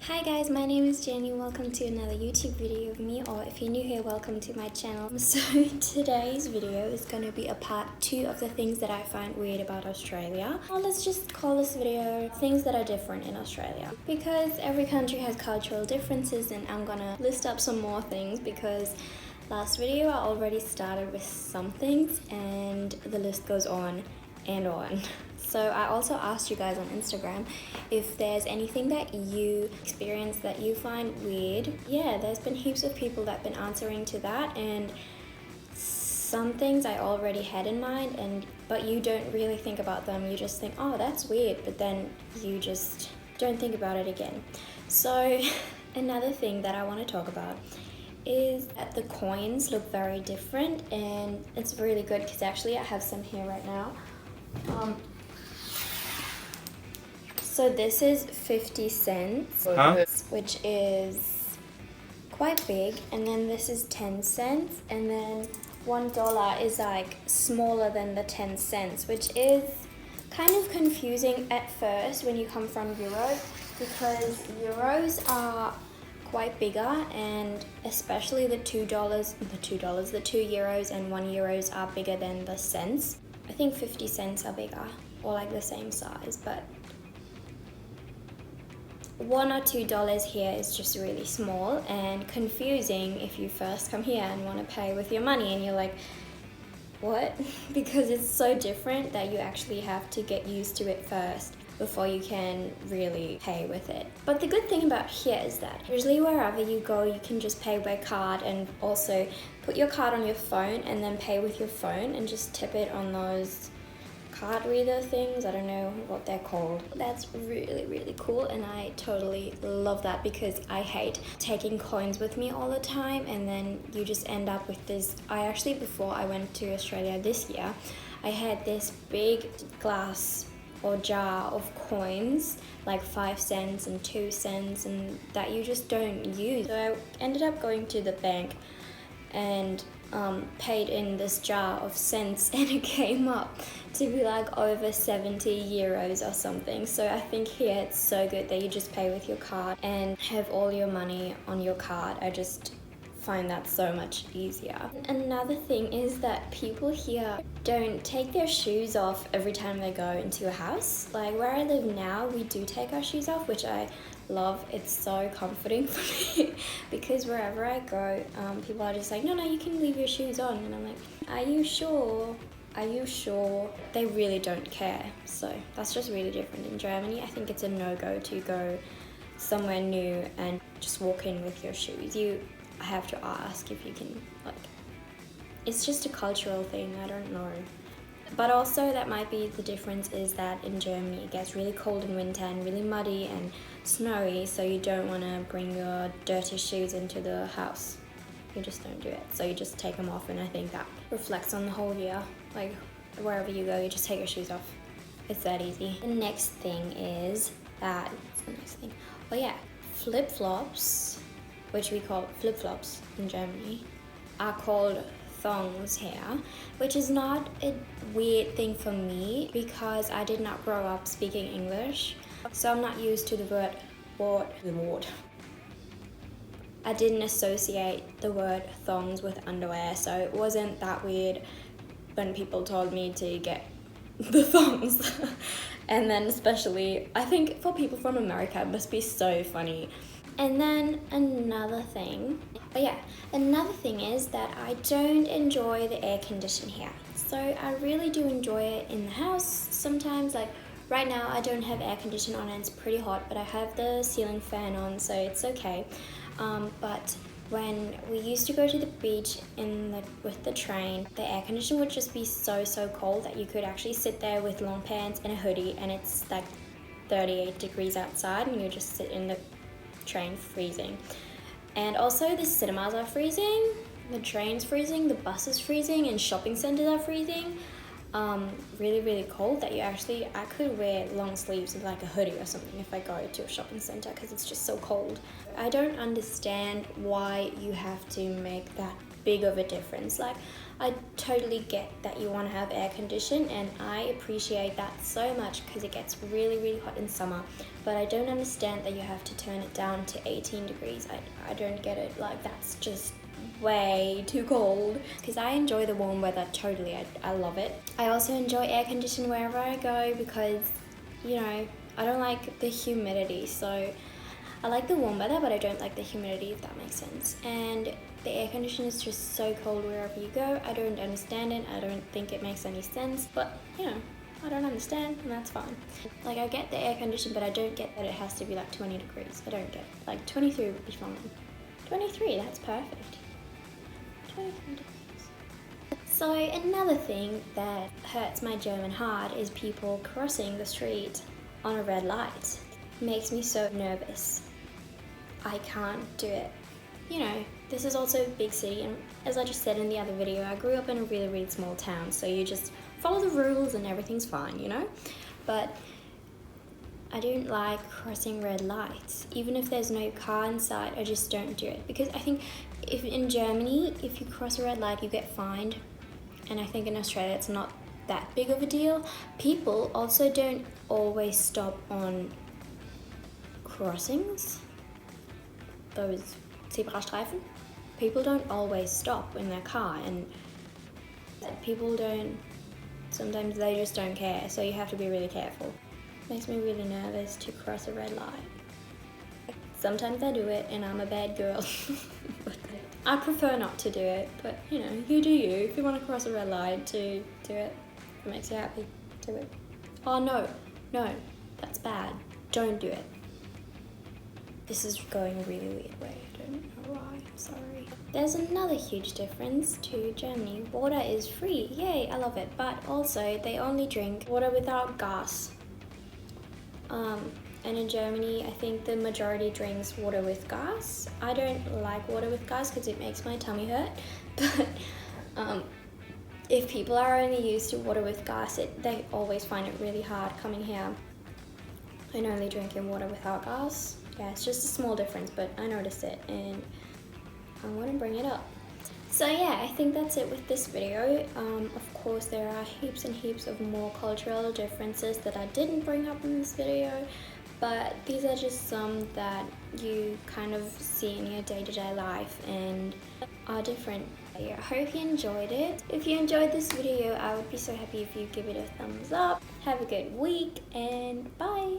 Hi guys, my name is Jenny. Welcome to another YouTube video of me, or if you're new here, welcome to my channel. So today's video is going to be a part 2 of the things that I find weird about Australia. Or let's just call this video things that are different in Australia, because every country has cultural differences, and I'm gonna list up some more things because last video I already started with some things and the list goes on and on. So I also asked you guys on Instagram if there's anything that you experience that you find weird. Yeah, there's been heaps of people that have been answering to that, and some things I already had in mind, but you don't really think about them. You just think, oh, that's weird, but then you just don't think about it again. So another thing that I want to talk about is that the coins look very different, and it's really good because actually I have some here right now. So this is 50 cents, which is quite big, and then this is 10 cents, and then $1 is like smaller than the 10 cents, which is kind of confusing at first when you come from Europe, because euros are quite bigger, and especially the $2 and €1 are bigger than the cents. I think 50 cents are bigger, or like the same size, but $1 or $2 here is just really small and confusing if you first come here and want to pay with your money and you're like, what? Because it's so different that you actually have to get used to it first before you can really pay with it. But the good thing about here is that usually wherever you go, you can just pay by card, and also put your card on your phone and then pay with your phone and just tip it on those card reader things. I don't know what they're called. That's really, really cool, and I totally love that because I hate taking coins with me all the time, and then you just end up with this. Before I went to Australia this year, I had this big glass or jar of coins, like 5 cents and 2 cents, and that you just don't use. So I ended up going to the bank and paid in this jar of cents, and it came up to be like over 70 euros or something. So I think here it's so good that you just pay with your card and have all your money on your card. I just find that so much easier. Another thing is that people here don't take their shoes off every time they go into a house. Like where I live now, we do take our shoes off, which I love. It's so comforting for me because wherever I go, people are just like, no, you can leave your shoes on, and I'm like, are you sure? Are you sure? They really don't care. So that's just really different. In Germany, I think it's a no-go to go somewhere new and just walk in with your shoes. I have to ask if you can, like, it's just a cultural thing, I don't know. But also that might be the difference is that in Germany it gets really cold in winter and really muddy and snowy, so you don't want to bring your dirty shoes into the house. You just don't do it. So you just take them off, and I think that reflects on the whole year. Like wherever you go, you just take your shoes off. It's that easy. The next thing is that, what's the next thing? Oh yeah, flip-flops, which we call flip-flops in Germany, are called thongs here, which is not a weird thing for me because I did not grow up speaking English, so I'm not used to the word. I didn't associate the word thongs with underwear, so it wasn't that weird when people told me to get the thongs. And then especially, I think for people from America, it must be so funny. And then another thing is that I don't enjoy the air condition here. So I really do enjoy it in the house sometimes. Like right now I don't have air condition on and it's pretty hot, but I have the ceiling fan on, so it's okay. But when we used to go to the beach with the train, the air condition would just be so cold that you could actually sit there with long pants and a hoodie, and it's like 38 degrees outside, and you just sit in the train freezing. And also the cinemas are freezing, the train's freezing, the bus is freezing, and shopping centers are freezing. Really cold that I could wear long sleeves with like a hoodie or something if I go to a shopping center because it's just so cold. I don't understand why you have to make that big of a difference. Like I totally get that you want to have air condition, and I appreciate that so much because it gets really, really hot in summer. But I don't understand that you have to turn it down to 18 degrees. I don't get it. Like, that's just way too cold. Because I enjoy the warm weather totally. I love it. I also enjoy air condition wherever I go because, you know, I don't like the humidity. So I like the warm weather, but I don't like the humidity, if that makes sense. And the air conditioner is just so cold wherever you go. I don't understand it. I don't think it makes any sense. But, you know, I don't understand, and that's fine. Like, I get the air condition, but I don't get that it has to be like 20 degrees. I don't get it. Like, 23 would be fine. 23, that's perfect. 23 degrees. So another thing that hurts my German heart is people crossing the street on a red light. It makes me so nervous. I can't do it. You know, this is also a big city, and as I just said in the other video, I grew up in a really, really small town, so you just follow the rules and everything's fine, you know? But I don't like crossing red lights. Even if there's no car in sight, I just don't do it. Because I think if in Germany, if you cross a red light, you get fined. And I think in Australia, it's not that big of a deal. People also don't always stop on crossings, those Zebrastreifen. People don't always stop in their car, and people don't, sometimes they just don't care, so you have to be really careful. Makes me really nervous to cross a red light. Sometimes I do it and I'm a bad girl. I prefer not to do it, but you know, you do you. If you want to cross a red light, do it. If it makes you happy, do it. Oh no, that's bad. Don't do it. This is going a really weird way. I don't know why, I'm sorry. There's another huge difference to Germany. Water is free, yay, I love it. But also, they only drink water without gas. And in Germany, I think the majority drinks water with gas. I don't like water with gas because it makes my tummy hurt. But if people are only used to water with gas, they always find it really hard coming here and only drinking water without gas. Yeah, it's just a small difference, but I noticed it and I want to bring it up. So yeah, I think that's it with this video. Of course, there are heaps and heaps of more cultural differences that I didn't bring up in this video, but these are just some that you kind of see in your day-to-day life and are different. I hope you enjoyed it. If you enjoyed this video, I would be so happy if you give it a thumbs up. Have a good week and bye!